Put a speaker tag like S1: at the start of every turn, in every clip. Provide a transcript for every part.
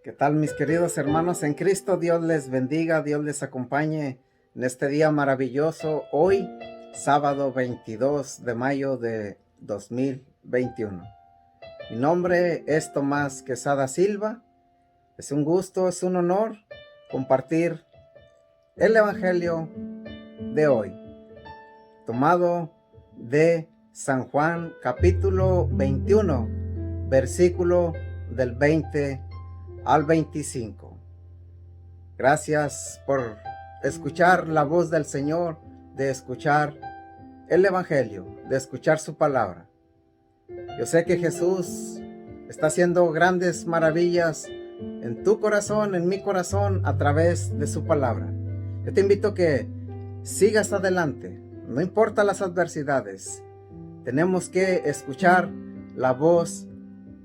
S1: ¿Qué tal, mis queridos hermanos en Cristo? Dios les bendiga, Dios les acompañe en este día maravilloso. Hoy, sábado 22 de mayo de 2021. Mi nombre es Tomás Quesada Silva. Es un gusto, es un honor compartir el Evangelio de hoy, tomado de San Juan, capítulo 21, versículo del 20 al 25. Gracias por escuchar la voz del Señor, de escuchar el Evangelio, de escuchar su palabra. Yo sé que Jesús está haciendo grandes maravillas en tu corazón, en mi corazón, a través de su palabra. Yo te invito a que sigas adelante, no importa las adversidades. Tenemos que escuchar la voz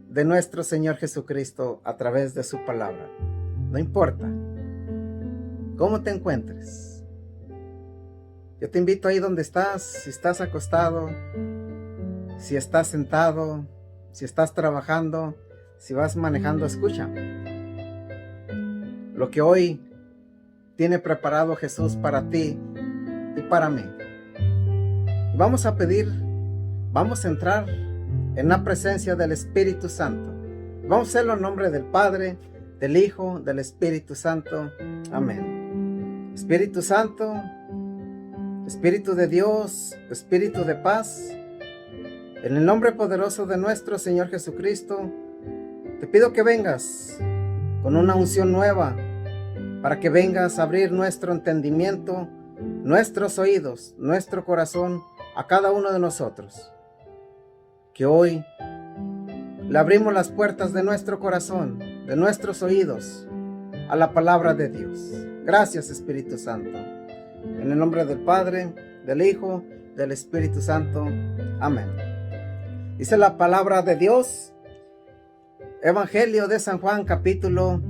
S1: de nuestro Señor Jesucristo a través de su palabra. No importa cómo te encuentres. Yo te invito ahí donde estás, si estás acostado, si estás sentado, si estás trabajando, si vas manejando, escucha lo que hoy tiene preparado Jesús para ti y para mí. Y vamos a pedir, vamos a entrar en la presencia del Espíritu Santo. Vamos a hacerlo en nombre del Padre, del Hijo, del Espíritu Santo. Amén. Espíritu Santo, Espíritu de Dios, Espíritu de paz, en el nombre poderoso de nuestro Señor Jesucristo, te pido que vengas con una unción nueva, para que vengas a abrir nuestro entendimiento, nuestros oídos, nuestro corazón a cada uno de nosotros. Que hoy le abrimos las puertas de nuestro corazón, de nuestros oídos, a la palabra de Dios. Gracias, Espíritu Santo. En el nombre del Padre, del Hijo, del Espíritu Santo. Amén. Dice la palabra de Dios, Evangelio de San Juan, capítulo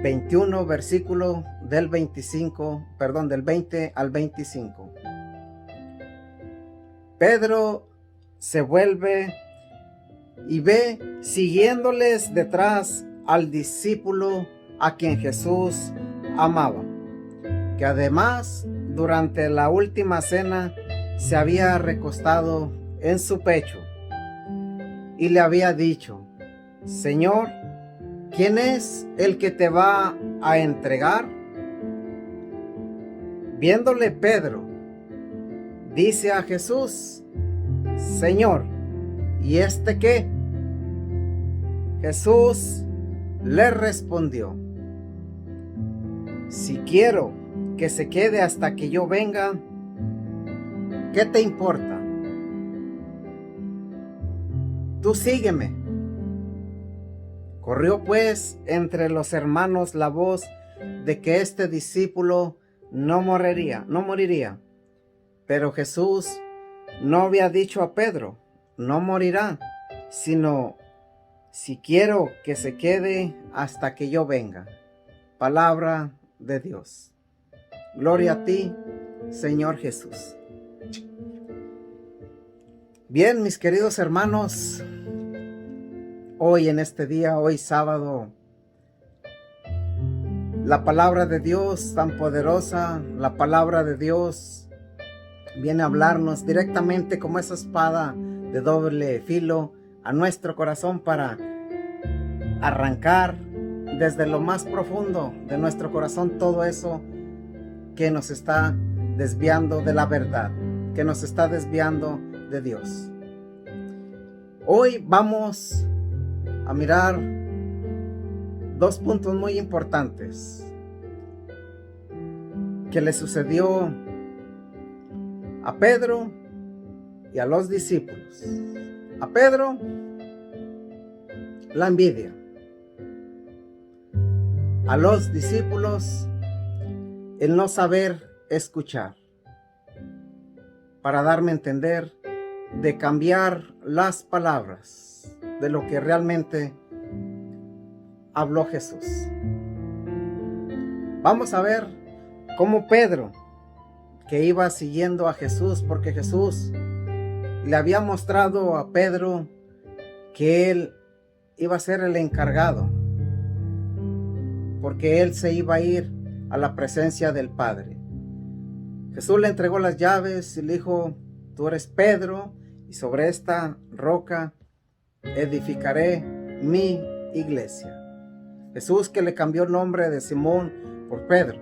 S1: 21, versículo del 20 al 25. Pedro se vuelve y ve siguiéndoles detrás al discípulo a quien Jesús amaba, que además durante la última cena se había recostado en su pecho y le había dicho: Señor, ¿quién es el que te va a entregar? Viéndole Pedro, dice a Jesús: Señor, ¿y este qué? Jesús le respondió: Si quiero que se quede hasta que yo venga, ¿qué te importa? Tú sígueme. Corrió pues entre los hermanos la voz de que este discípulo no moriría. Pero Jesús no había dicho a Pedro: no morirá, sino: si quiero que se quede hasta que yo venga. Palabra de Dios. Gloria a ti, Señor Jesús. Bien, mis queridos hermanos, hoy en este día, hoy sábado, la palabra de Dios tan poderosa, la palabra de Dios viene a hablarnos directamente como esa espada de doble filo a nuestro corazón, para arrancar desde lo más profundo de nuestro corazón todo eso que nos está desviando de la verdad, que nos está desviando de Dios. Hoy vamos a mirar dos puntos muy importantes que le sucedió a Pedro y a los discípulos. A Pedro, la envidia. A los discípulos, el no saber escuchar. Para darme a entender de cambiar las palabras de lo que realmente habló Jesús. Vamos a ver cómo Pedro, que iba siguiendo a Jesús, porque Jesús le había mostrado a Pedro que él iba a ser el encargado porque él se iba a ir a la presencia del Padre. Jesús le entregó las llaves y le dijo: tú eres Pedro, y sobre esta roca edificaré mi iglesia. Jesús, que le cambió el nombre de Simón por Pedro.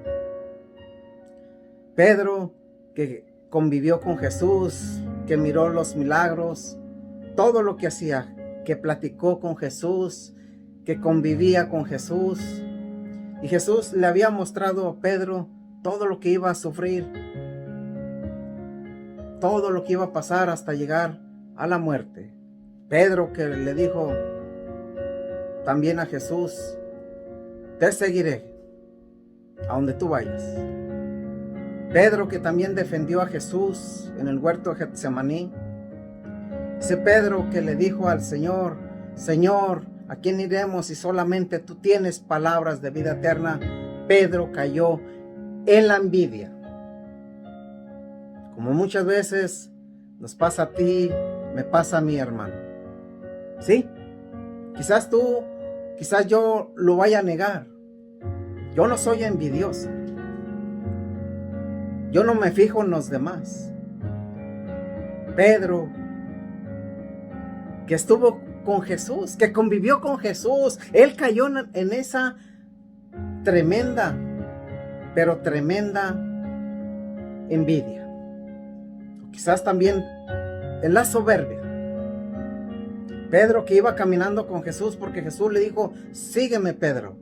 S1: Pedro, que convivió con Jesús, que miró los milagros, todo lo que hacía, que platicó con Jesús, que convivía con Jesús. Y Jesús le había mostrado a Pedro todo lo que iba a sufrir, todo lo que iba a pasar hasta llegar a la muerte. Pedro, que le dijo también a Jesús: te seguiré a donde tú vayas. Pedro, que también defendió a Jesús en el huerto de Getsemaní. Ese Pedro que le dijo al Señor: Señor, ¿a quién iremos si solamente tú tienes palabras de vida eterna? Pedro cayó en la envidia. Como muchas veces nos pasa a ti, me pasa a mi hermano. ¿Sí? Quizás tú, quizás yo lo vaya a negar. Yo no soy envidioso. Yo no me fijo en los demás. Pedro, que estuvo con Jesús, que convivió con Jesús, él cayó en esa tremenda, pero tremenda envidia. Quizás también en la soberbia. Pedro, que iba caminando con Jesús porque Jesús le dijo: sígueme, Pedro.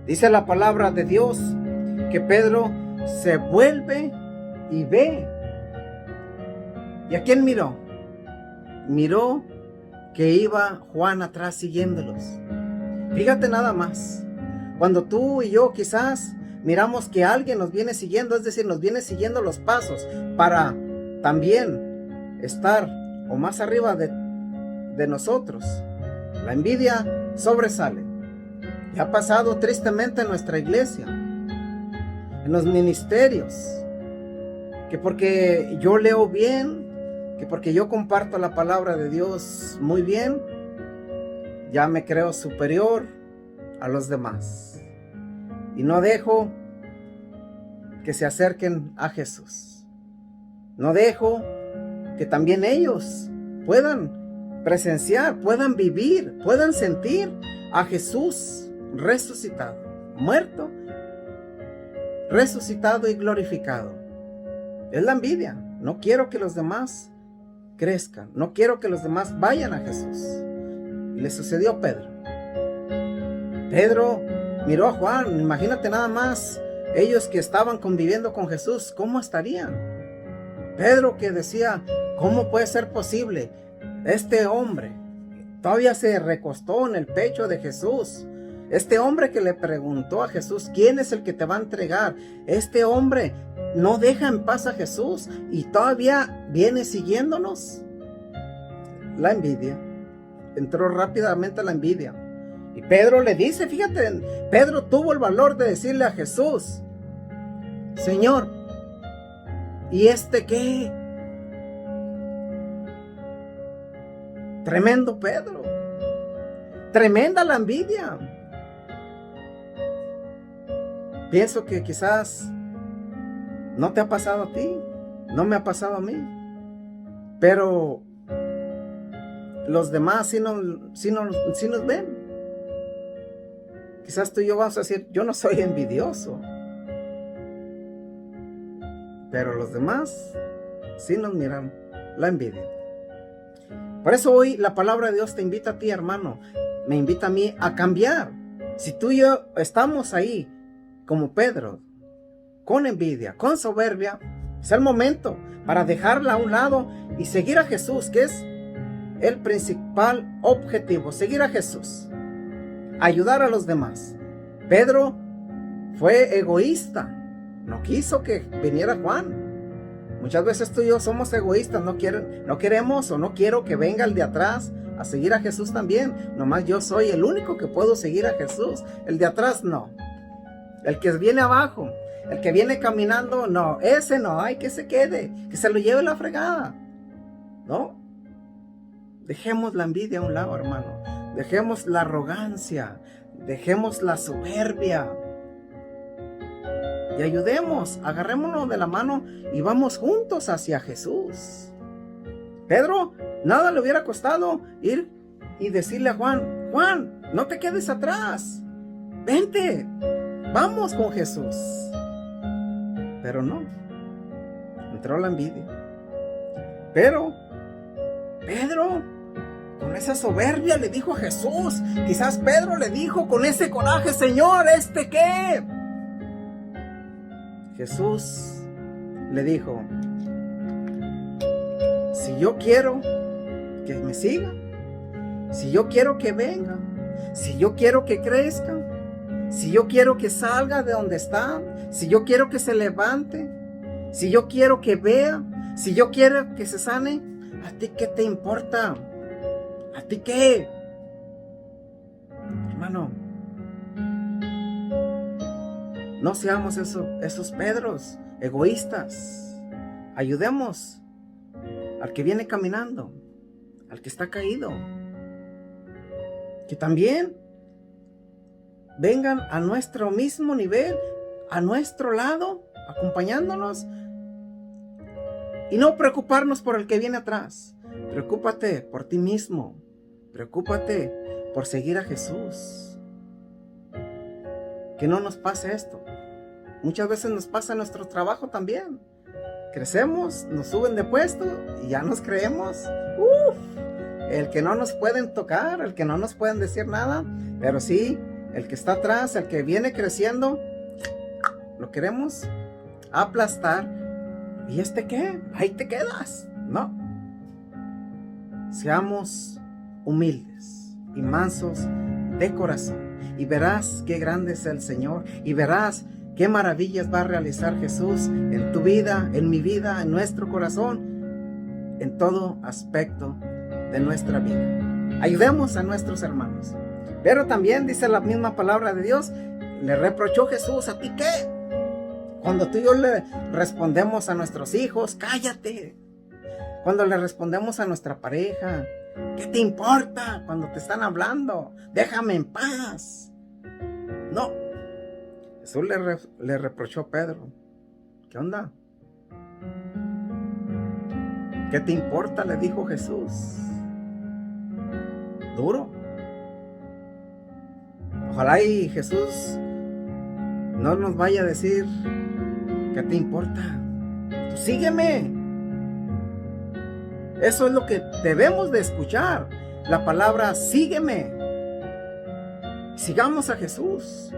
S1: Dice la palabra de Dios que Pedro se vuelve y ve. ¿Y a quién miró? Miró que iba Juan atrás siguiéndolos. Fíjate nada más. Cuando tú y yo quizás miramos que alguien nos viene siguiendo, es decir, nos viene siguiendo los pasos para también estar o más arriba de nosotros, la envidia sobresale. Y ha pasado tristemente en nuestra iglesia, en los ministerios, que porque yo leo bien, que porque yo comparto la palabra de Dios muy bien, ya me creo superior a los demás y no dejo que se acerquen a Jesús. No dejo que también ellos puedan presenciar, puedan vivir, puedan sentir a Jesús resucitado, muerto, resucitado y glorificado. Es la envidia. No quiero que los demás crezcan, no quiero que los demás vayan a Jesús. Y le sucedió a Pedro. Pedro miró a Juan. Imagínate nada más, ellos que estaban conviviendo con Jesús, ¿cómo estarían? Pedro, que decía: ¿cómo puede ser posible? Este hombre todavía se recostó en el pecho de Jesús. Este hombre que le preguntó a Jesús: ¿quién es el que te va a entregar? Este hombre no deja en paz a Jesús y todavía viene siguiéndonos. La envidia. Entró rápidamente la envidia. Y Pedro le dice, fíjate, Pedro tuvo el valor de decirle a Jesús: Señor, ¿y este qué? Tremendo Pedro. Tremenda la envidia. Pienso que quizás no te ha pasado a ti, no me ha pasado a mí, pero los demás sí nos ven. Quizás tú y yo vamos a decir: yo no soy envidioso, pero los demás sí nos miran la envidia. Por eso hoy la palabra de Dios te invita a ti, hermano, me invita a mí a cambiar. Si tú y yo estamos ahí como Pedro, con envidia, con soberbia, es el momento para dejarla a un lado y seguir a Jesús, que es el principal objetivo. Seguir a Jesús, ayudar a los demás. Pedro fue egoísta, no quiso que viniera Juan. Muchas veces tú y yo somos egoístas, no queremos o no quiero que venga el de atrás a seguir a Jesús también. Nomás yo soy el único que puedo seguir a Jesús, el de atrás no. El que viene abajo, el que viene caminando, no, ese no, hay que se quede, que se lo lleve la fregada. No, dejemos la envidia a un lado, hermano. dejemos la arrogancia, dejemos la soberbia y ayudemos, agarrémonos de la mano y vamos juntos hacia Jesús. Pedro, nada le hubiera costado ir y decirle a Juan: Juan, no te quedes atrás, vente, vamos con Jesús. Pero no, entró la envidia. Pero Pedro, con esa soberbia, le dijo a Jesús, quizás Pedro le dijo con ese coraje: Señor, ¿este qué? Jesús le dijo: si yo quiero que me siga, si yo quiero que venga, si yo quiero que crezca, si yo quiero que salga de donde está, si yo quiero que se levante, si yo quiero que vea, si yo quiero que se sane, ¿a ti qué te importa? ¿A ti qué? Hermano, no seamos esos Pedros egoístas. Ayudemos al que viene caminando, al que está caído, que también vengan a nuestro mismo nivel, a nuestro lado, acompañándonos, y no preocuparnos por el que viene atrás. Preocúpate por ti mismo, preocúpate por seguir a Jesús. Que no nos pase esto. Muchas veces nos pasa en nuestro trabajo también. Crecemos, nos suben de puesto y ya nos creemos el que no nos pueden tocar, el que no nos pueden decir nada, pero sí, el que está atrás, el que viene creciendo, lo queremos aplastar. ¿Y este qué? Ahí te quedas. No. Seamos humildes y mansos de corazón, y verás qué grande es el Señor, y verás qué maravillas va a realizar Jesús en tu vida, en mi vida, en nuestro corazón, en todo aspecto de nuestra vida. Ayudemos a nuestros hermanos. Pero también dice la misma palabra de Dios, le reprochó Jesús: ¿a ti qué? Cuando tú y yo le respondemos a nuestros hijos: cállate. Cuando le respondemos a nuestra pareja: ¿qué te importa cuando te están hablando? Déjame en paz. No. Jesús le reprochó a Pedro: ¿qué onda? ¿Qué te importa?, le dijo Jesús. Duro. Ojalá y Jesús no nos vaya a decir: ¿qué te importa? Tú sígueme. Eso es lo que debemos de escuchar. La palabra sígueme. Sigamos a Jesús.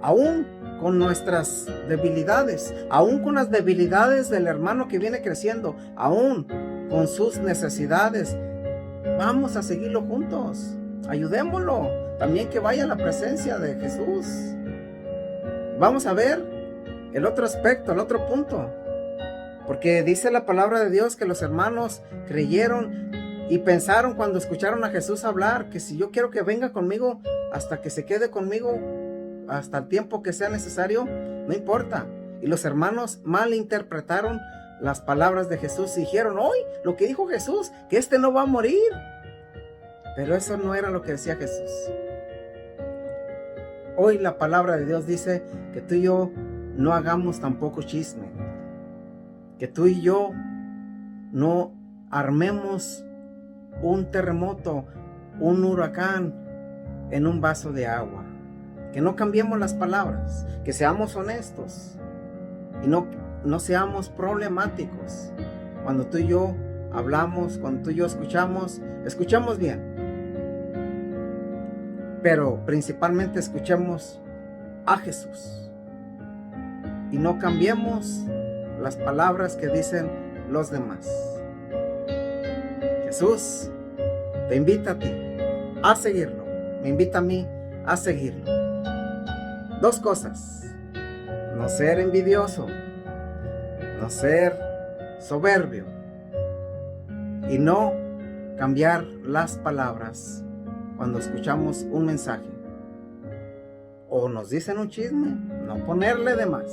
S1: Aún con nuestras debilidades, aún con las debilidades del hermano que viene creciendo, aún con sus necesidades, vamos a seguirlo juntos. Ayudémoslo. También que vaya a la presencia de Jesús. Vamos a ver el otro aspecto, el otro punto. Porque dice la palabra de Dios que los hermanos creyeron y pensaron cuando escucharon a Jesús hablar, que si yo quiero que venga conmigo hasta que se quede conmigo, hasta el tiempo que sea necesario, no importa. Y los hermanos malinterpretaron las palabras de Jesús y dijeron: hoy lo que dijo Jesús, que este no va a morir. Pero eso no era lo que decía Jesús. Hoy la palabra de Dios dice que tú y yo no hagamos tampoco chisme, que tú y yo no armemos un terremoto, un huracán en un vaso de agua, que no cambiemos las palabras, que seamos honestos y no seamos problemáticos. Cuando tú y yo hablamos, cuando tú y yo escuchamos bien, pero principalmente escuchemos a Jesús y no cambiemos las palabras que dicen los demás. Jesús te invita a ti a seguirlo, me invita a mí a seguirlo. Dos cosas: no ser envidioso, no ser soberbio y no cambiar las palabras cuando escuchamos un mensaje o nos dicen un chisme, no ponerle de más.